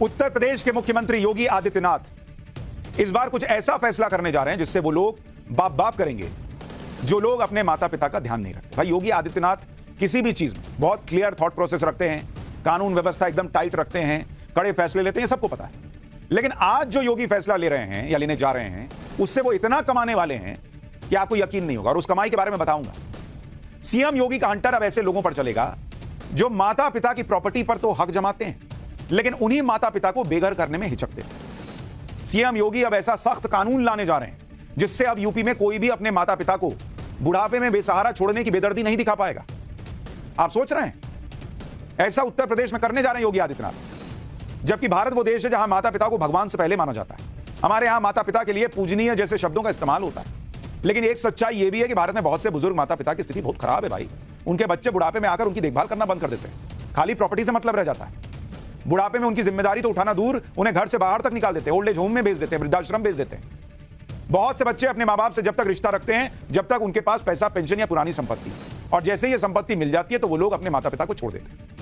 उत्तर प्रदेश के मुख्यमंत्री योगी आदित्यनाथ इस बार कुछ ऐसा फैसला करने जा रहे हैं जिससे वो लोग बाप बाप करेंगे जो लोग अपने माता पिता का ध्यान नहीं रखते। भाई योगी आदित्यनाथ किसी भी चीज में बहुत क्लियर थॉट प्रोसेस रखते हैं, कानून व्यवस्था एकदम टाइट रखते हैं, कड़े फैसले लेते हैं, सबको पता है। लेकिन आज जो योगी फैसला ले रहे हैं या लेने जा रहे हैं उससे वो इतना कमाने वाले हैं कि आपको यकीन नहीं होगा, और उस कमाई के बारे में बताऊंगा। सीएम योगी का हंटर अब ऐसे लोगों पर चलेगा जो माता पिता की प्रॉपर्टी पर तो हक जमाते हैं लेकिन उन्हीं माता पिता को बेघर करने में हिचकते हैं। सीएम योगी अब ऐसा सख्त कानून लाने जा रहे हैं जिससे अब यूपी में कोई भी अपने माता पिता को बुढ़ापे में बेसहारा छोड़ने की बेदर्दी नहीं दिखा पाएगा। आप सोच रहे हैं ऐसा उत्तर प्रदेश में करने जा रहे हैं योगी आदित्यनाथ, जबकि भारत वो देश है जहां माता पिता को भगवान से पहले माना जाता है। हमारे यहां माता पिता के लिए पूजनीय जैसे शब्दों का इस्तेमाल होता है, लेकिन एक सच्चाई यह भी है कि भारत में बहुत से बुजुर्ग माता पिता की स्थिति बहुत खराब है। भाई उनके बच्चे बुढ़ापे में आकर उनकी देखभाल करना बंद कर देते हैं, खाली प्रॉपर्टी से मतलब रह जाता है। बुढ़ापे में उनकी जिम्मेदारी तो उठाना दूर, उन्हें घर से बाहर तक निकाल देते हैं, ओल्ड एज होम में भेज देते हैं, वृद्धाश्रम भेज देते हैं। बहुत से बच्चे अपने माँ बाप से जब तक रिश्ता रखते हैं जब तक उनके पास पैसा, पेंशन या पुरानी संपत्ति, और जैसे ही ये संपत्ति मिल जाती है तो वो लोग अपने माता पिता को छोड़ देते हैं।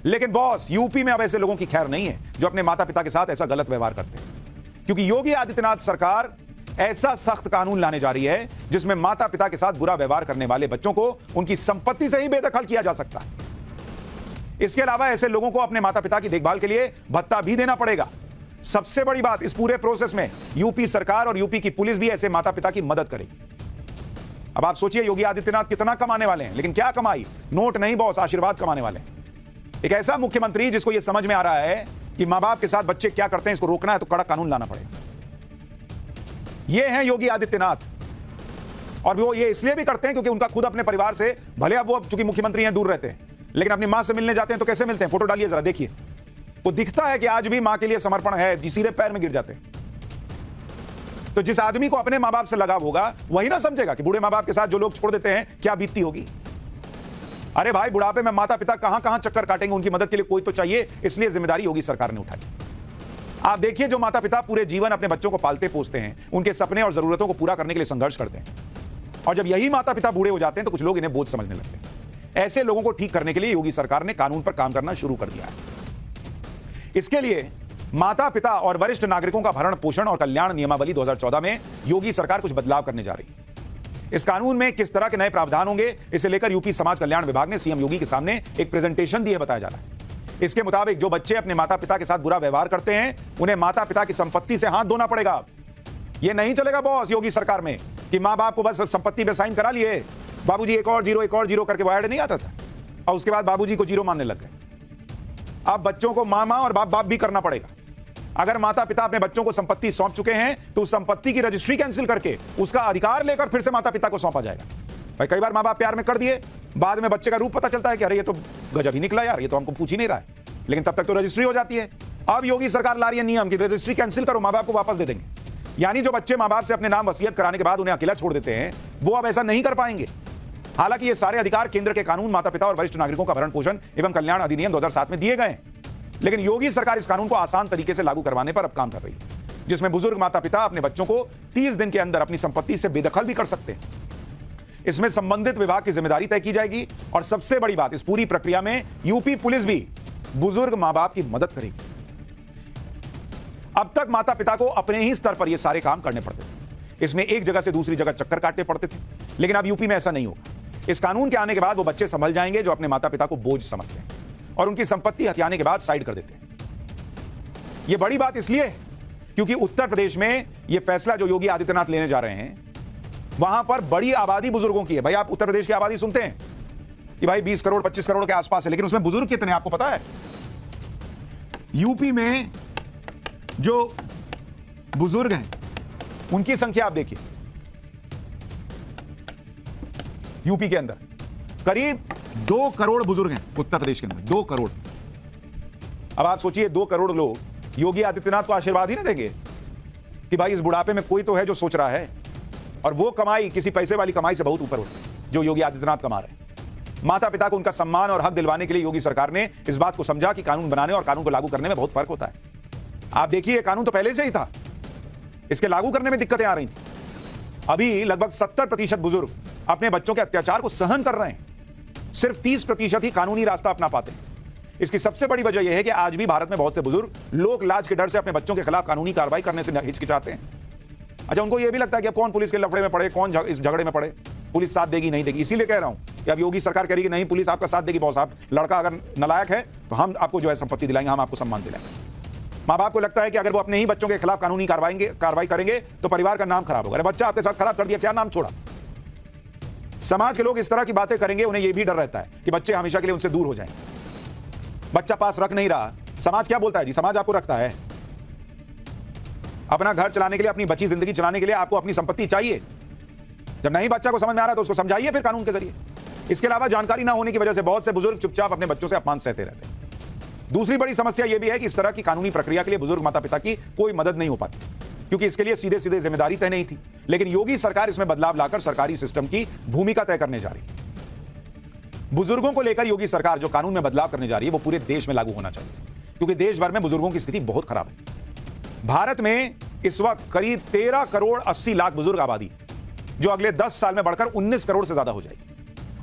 लेकिन बॉस यूपी में अब ऐसे लोगों की खैर नहीं है जो अपने माता पिता के साथ ऐसा गलत व्यवहार करते हैं, क्योंकि योगी आदित्यनाथ सरकार ऐसा सख्त कानून लाने जा रही है जिसमें माता पिता के साथ बुरा व्यवहार करने वाले बच्चों को उनकी संपत्ति से ही बेदखल किया जा सकता है। इसके अलावा ऐसे लोगों को अपने माता पिता की देखभाल के लिए भत्ता भी देना पड़ेगा। सबसे बड़ी बात, इस पूरे प्रोसेस में यूपी सरकार और यूपी की पुलिस भी ऐसे माता पिता की मदद करेगी। अब आप सोचिए योगी आदित्यनाथ कितना कमाने वाले हैं, लेकिन क्या कमाई, नोट नहीं बॉस, आशीर्वाद कमाने वाले हैं। एक ऐसा मुख्यमंत्री जिसको यह समझ में आ रहा है कि मां बाप के साथ बच्चे क्या करते हैं, इसको रोकना है तो कड़ा कानून लाना पड़ेगा। ये हैं योगी आदित्यनाथ, और वो ये इसलिए भी करते हैं क्योंकि उनका खुद अपने परिवार से, भले अब वो चूंकि मुख्यमंत्री हैं दूर रहते हैं, लेकिन अपनी मां से मिलने जाते हैं तो कैसे मिलते हैं, फोटो डालिए जरा देखिए। वो दिखता है कि आज भी मां के लिए समर्पण है, जी सीधे पैर में गिर जाते हैं। तो जिस आदमी को अपने मां बाप से लगाव होगा वही ना समझेगा कि बूढ़े मां बाप के साथ जो लोग छोड़ देते हैं क्या बीतती होगी। अरे भाई बुढ़ापे में माता पिता कहां कहां चक्कर काटेंगे, उनकी मदद के लिए कोई तो चाहिए, इसलिए जिम्मेदारी योगी सरकार ने उठाई। आप देखिए जो माता पिता पूरे जीवन अपने बच्चों को पालते पोसते हैं, उनके सपने और जरूरतों को पूरा करने के लिए संघर्ष करते हैं, और जब यही माता पिता बूढ़े हो जाते हैं तो कुछ लोग इन्हें बोझ समझने लगते हैं। ऐसे लोगों को ठीक करने के लिए योगी सरकार ने कानून पर काम करना शुरू कर दिया है। इसके लिए माता पिता और वरिष्ठ नागरिकों का भरण पोषण और कल्याण नियमावली 2014 में योगी सरकार कुछ बदलाव करने जा रही है। इस कानून में किस तरह के नए प्रावधान होंगे, इसे लेकर यूपी समाज कल्याण विभाग ने सीएम योगी के सामने एक प्रेजेंटेशन दी है, बताया जा रहा है। इसके मुताबिक जो बच्चे अपने माता पिता के साथ बुरा व्यवहार करते हैं उन्हें माता पिता की संपत्ति से हाथ धोना पड़ेगा। यह नहीं चलेगा बॉस योगी सरकार में कि मां बाप को बस संपत्ति पे साइन करा लिए, बाबूजी एक और जीरो करके वो ऐड नहीं आता था और उसके बाद बाबूजी को जीरो मानने लग गए। अब बच्चों को मामा और बाप बाप भी करना पड़ेगा। अगर माता पिता अपने बच्चों को संपत्ति सौंप चुके हैं तो उस संपत्ति की रजिस्ट्री कैंसिल करके उसका अधिकार लेकर फिर से माता पिता को सौंपा जाएगा। भाई कई बार मां बाप प्यार में कर दिए, बाद में बच्चे का रूप पता चलता है कि अरे ये तो गजब ही निकला यार, ये तो हमको पूछ ही नहीं रहा है, लेकिन तब तक तो रजिस्ट्री हो जाती है। अब योगी सरकार ला रही है नियम कि रजिस्ट्री कैंसिल करो, मां बाप को वापस दे देंगे। यानी जो बच्चे मां बाप से अपने नाम वसीयत कराने के बाद उन्हें अकेला छोड़ देते हैं वो अब ऐसा नहीं कर पाएंगे। हालांकि ये सारे अधिकार केंद्र के कानून माता पिता और वरिष्ठ नागरिकों का भरण पोषण एवं कल्याण अधिनियम 2007 में दिए गए हैं, लेकिन योगी सरकार इस कानून को आसान तरीके से लागू करवाने पर अब काम कर रही है, जिसमें बुजुर्ग माता पिता अपने बच्चों को 30 दिन के अंदर अपनी संपत्ति से बेदखल भी कर सकते हैं। इसमें संबंधित विभाग की जिम्मेदारी तय की जाएगी, और सबसे बड़ी बात, इस पूरी प्रक्रिया में यूपी पुलिस भी बुजुर्ग मां बाप की मदद करेगी। अब तक माता पिता को अपने ही स्तर पर यह सारे काम करने पड़ते थे, इसमें एक जगह से दूसरी जगह चक्कर काटने पड़ते थे, लेकिन अब यूपी में ऐसा नहीं होगा। इस कानून के आने के बाद वो बच्चे संभल जाएंगे जो अपने माता पिता को बोझ समझते हैं और उनकी संपत्ति हथियाने के बाद साइड कर देते हैं। यह बड़ी बात इसलिए है क्योंकि उत्तर प्रदेश में यह फैसला जो योगी आदित्यनाथ लेने जा रहे हैं वहां पर बड़ी आबादी बुजुर्गों की है। भाई आप उत्तर प्रदेश की आबादी सुनते हैं कि भाई 20 करोड़ 25 करोड़ के आसपास है, लेकिन उसमें बुजुर्ग कितने आपको पता है? यूपी में जो बुजुर्ग हैं उनकी संख्या आप देखिए, यूपी के अंदर करीब 2 करोड़ बुजुर्ग हैं उत्तर प्रदेश के अंदर, 2 करोड़। अब आप सोचिए 2 करोड़ लोग योगी आदित्यनाथ को आशीर्वाद ही ना देंगे कि भाई इस बुढ़ापे में कोई तो है जो सोच रहा है, और वो कमाई किसी पैसे वाली कमाई से बहुत ऊपर होती है जो योगी आदित्यनाथ कमा रहे हैं। माता पिता को उनका सम्मान और हक दिलवाने के लिए योगी सरकार ने इस बात को समझा कि कानून बनाने और कानून को लागू करने में बहुत फर्क होता है। आप देखिए कानून तो पहले से ही था, इसके लागू करने में दिक्कतें आ रही थी। अभी लगभग 70% बुजुर्ग अपने बच्चों के अत्याचार को सहन कर रहे हैं, सिर्फ 30% ही कानूनी रास्ता अपना पाते हैं। इसकी सबसे बड़ी वजह यह है कि आज भी भारत में बहुत से बुजुर्ग लोक लाज के डर से अपने बच्चों के खिलाफ कानूनी कार्रवाई करने से हिचकिचाते हैं। अच्छा, उनको यह भी लगता है कि अब कौन पुलिस के लफड़े में पड़े, कौन इस झगड़े में पड़े, पुलिस साथ देगी नहीं देगी। इसीलिए कह रहा हूं कि अब योगी सरकार कह रही है कि नहीं, पुलिस आपका साथ देगी। बॉस, आप लड़का अगर नालायक है तो हम आपको जो है संपत्ति दिलाएंगे, हम आपको सम्मान दिलाएंगे। माँ बाप को लगता है कि अगर वो अपने ही बच्चों के खिलाफ कानूनी कार्रवाई करेंगे तो परिवार का नाम खराब होगा। अरे बच्चा आपके साथ खराब कर दिया, क्या नाम छोड़ा। समाज के लोग इस तरह की बातें करेंगे, उन्हें यह भी डर रहता है कि बच्चे हमेशा के लिए उनसे दूर हो जाएंगे। बच्चा पास रख नहीं रहा, समाज क्या बोलता है जी? समाज आपको रखता है। अपना घर चलाने के लिए, अपनी बची जिंदगी चलाने के लिए आपको अपनी संपत्ति चाहिए। जब नहीं बच्चा को समझ में आ रहा तो उसको समझाइए फिर कानून के जरिए। इसके अलावा जानकारी ना होने की वजह से बहुत से बुजुर्ग चुपचाप अपने बच्चों से अपमान सहते रहते हैं। दूसरी बड़ी समस्या यह भी है कि इस तरह की कानूनी प्रक्रिया के लिए बुजुर्ग माता पिता की कोई मदद नहीं हो पाती, क्योंकि इसके लिए सीधे सीधे जिम्मेदारी तय नहीं थी। लेकिन योगी सरकार इसमें बदलाव लाकर सरकारी सिस्टम की भूमिका तय करने जा रही है। बुजुर्गों को लेकर योगी सरकार जो कानून में बदलाव करने जा रही है वो पूरे देश में लागू होना चाहिए, क्योंकि देश भर में बुजुर्गों की स्थिति बहुत खराब है। भारत में इस वक्त करीब 13 करोड़ 80 लाख बुजुर्ग आबादी, जो अगले 10 साल में बढ़कर 19 करोड़ से ज्यादा हो जाएगी।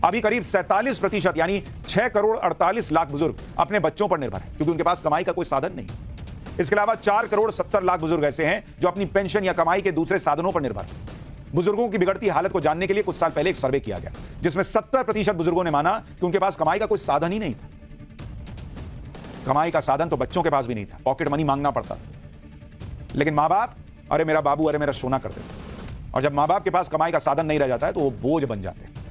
अभी करीब 47% यानी 6 करोड़ 48 लाख बुजुर्ग अपने बच्चों पर निर्भर है, क्योंकि उनके पास कमाई का कोई साधन नहीं है। इसके अलावा 4 करोड़ 70 लाख बुजुर्ग ऐसे हैं जो अपनी पेंशन या कमाई के दूसरे साधनों पर निर्भर है। बुजुर्गों की बिगड़ती हालत को जानने के लिए कुछ साल पहले एक सर्वे किया गया, जिसमें 70% बुजुर्गों ने माना कि उनके पास कमाई का कोई साधन ही नहीं था। कमाई का साधन तो बच्चों के पास भी नहीं था, पॉकेट मनी मांगना पड़ता। लेकिन माँ बाप, अरे मेरा बाबू, अरे मेरा सोना करते थे। और जब माँ बाप के पास कमाई का साधन नहीं रह जाता है तो वो बोझ बन जाते हैं।